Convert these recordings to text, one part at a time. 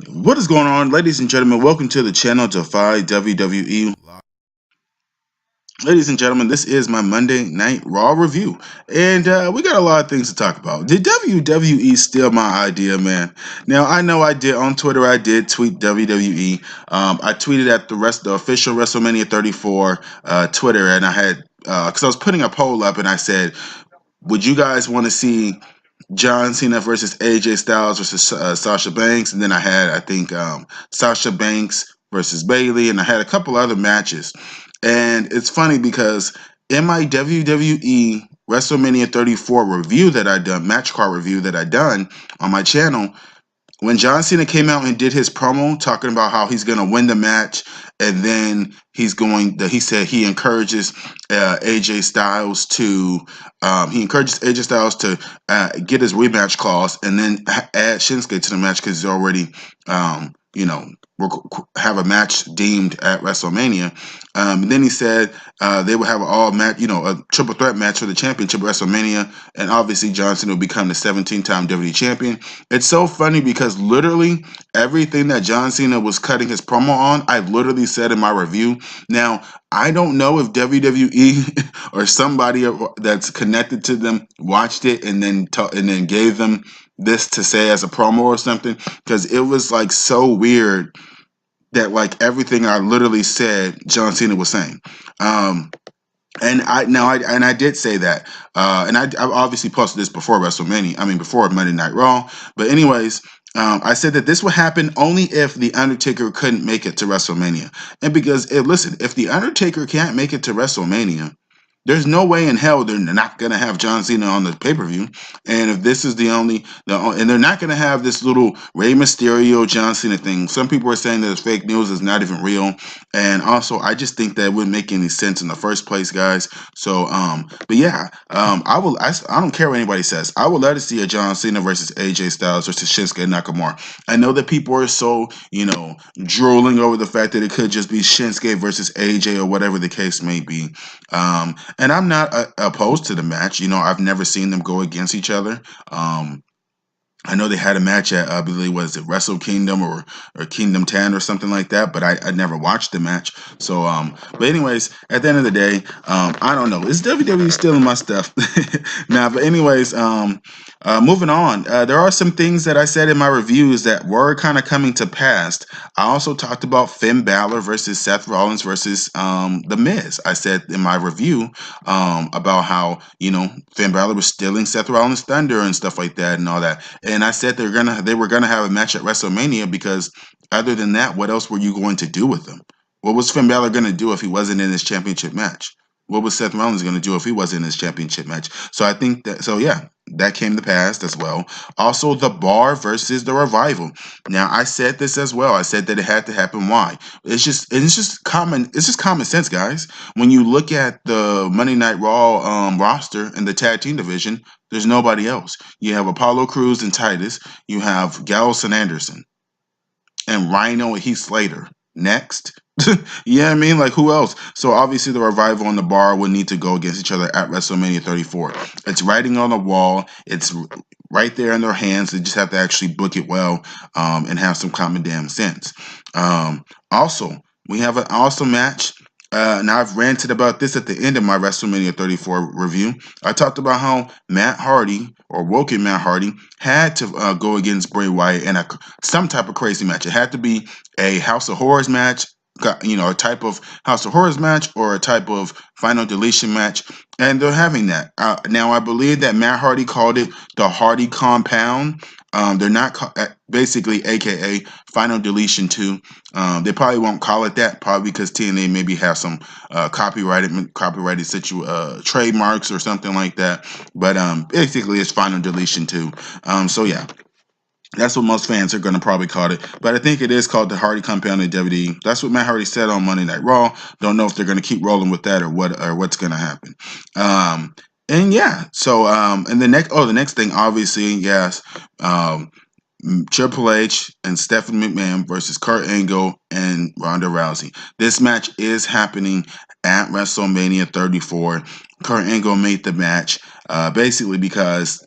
What is going on, ladies and gentlemen? Welcome to the channel Defy WWE. Ladies and gentlemen, this is my Monday Night Raw review, and we got a lot of things to talk about. Did WWE steal my idea, man? Now I know I did on Twitter. I did tweet WWE. I tweeted at the official WrestleMania 34 Twitter, and I had because I was putting a poll up, and I said, "Would you guys want to see John Cena versus AJ Styles versus Sasha Banks?" And then I had, I think, Sasha Banks versus Bailey, and I had a couple other matches. And it's funny because in my WWE WrestleMania 34 review that I done, match card review that I done on my channel, when John Cena came out and did his promo talking about how he's going to win the match, and then he said he encourages AJ Styles to get his rematch clause, and then add Shinsuke to the match because he's already you know have a match deemed at WrestleMania. And then he said they would have an all match, a triple threat match for the championship at WrestleMania, and obviously John Cena will become the 17-time WWE champion. It's so funny because literally everything that John Cena was cutting his promo on, I literally said in my review. Now, I don't know if WWE or somebody that's connected to them watched it and then gave them this to say as a promo or something, because it was like so weird that like everything I literally said John Cena was saying. And I did say that, and I obviously posted this before WrestleMania. I mean, before Monday Night Raw. But anyways, I said that this would happen only if the Undertaker couldn't make it to WrestleMania, and because listen, if the Undertaker can't make it to WrestleMania, there's no way in hell they're not gonna have John Cena on the pay-per-view. And if this is and they're not gonna have this little Rey Mysterio John Cena thing. Some people are saying that it's fake news, it's not even real. And also, I just think that it wouldn't make any sense in the first place, guys. So, but yeah, I don't care what anybody says. I would love to see a John Cena versus AJ Styles versus Shinsuke Nakamura. I know that people are so, drooling over the fact that it could just be Shinsuke versus AJ or whatever the case may be. And I'm not opposed to the match. I've never seen them go against each other. I know they had a match at, I believe, was it Wrestle Kingdom or Kingdom 10 or something like that, but I never watched the match. So, but anyways, at the end of the day, I don't know. Is WWE stealing my stuff? Nah, but anyways, moving on. There are some things that I said in my reviews that were kind of coming to pass. I also talked about Finn Balor versus Seth Rollins versus The Miz. I said in my review about how, Finn Balor was stealing Seth Rollins' thunder and stuff like that and all that. And I said they were gonna have a match at WrestleMania, because other than that, what else were you going to do with them? What was Finn Balor gonna do if he wasn't in his championship match? What was Seth Rollins gonna do if he wasn't in his championship match? So I think that came to pass as well. Also, the Bar versus the Revival. Now, I said this as well. I said that it had to happen. Why? It's just common sense, guys. When you look at the Monday Night Raw roster in the tag team division, there's nobody else. You have Apollo Crews and Titus. You have Gallows and Anderson, and Rhino and Heath Slater. Next. You know what I mean? Like, who else? So obviously the Revival and the Bar would need to go against each other at WrestleMania 34. It's writing on the wall. It's right there in their hands. They just have to actually book it well, and have some common damn sense. Also, we have an awesome match. Now, I've ranted about this at the end of my WrestleMania 34 review. I talked about how Matt Hardy, or Woken Matt Hardy, had to go against Bray Wyatt in some type of crazy match. It had to be a House of Horrors match, a type of House of Horrors match, or a type of Final Deletion match, and they're having that. Now, I believe that Matt Hardy called it the Hardy Compound. They're not basically, AKA Final Deletion 2. They probably won't call it that, probably because TNA maybe have some copyrighted trademarks or something like that. But basically, it's Final Deletion 2. So yeah. That's what most fans are going to probably call it. But I think it is called the Hardy Compound in WWE. That's what Matt Hardy said on Monday Night Raw. Don't know if they're going to keep rolling with that or what's going to happen. And yeah, so and the next thing, obviously, yes, Triple H and Stephanie McMahon versus Kurt Angle and Ronda Rousey. This match is happening at WrestleMania 34. Kurt Angle made the match basically because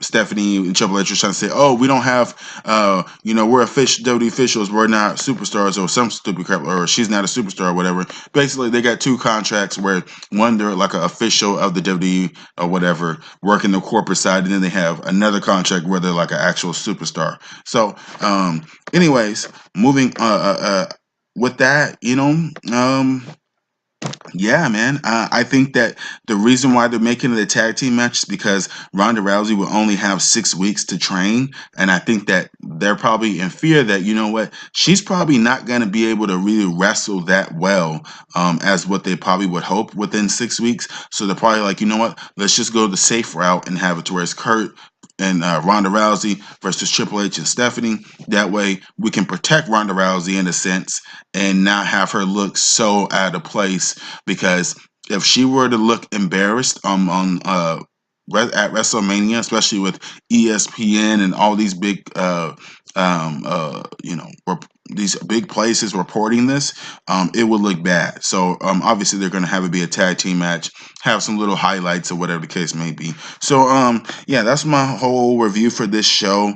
Stephanie and Triple H are trying to say, oh, we don't have, we're official WWE officials, we're not superstars, or some stupid crap, or she's not a superstar or whatever. Basically, they got two contracts where one, they're like an official of the WWE or whatever, working the corporate side, and then they have another contract where they're like an actual superstar. So, anyways, moving with that, yeah, man. I think that the reason why they're making it a tag team match is because Ronda Rousey will only have 6 weeks to train, and I think that they're probably in fear that she's probably not going to be able to really wrestle that well as what they probably would hope within 6 weeks. So they're probably like, you know what? Let's just go the safe route and have it to where it's Kurt and Ronda Rousey versus Triple H and Stephanie. That way, we can protect Ronda Rousey in a sense and not have her look so out of place, because if she were to look embarrassed at WrestleMania, especially with ESPN and all these big these big places reporting this, it would look bad. So obviously they're going to have it be a tag team match, have some little highlights or whatever the case may be. So yeah, that's my whole review for this show.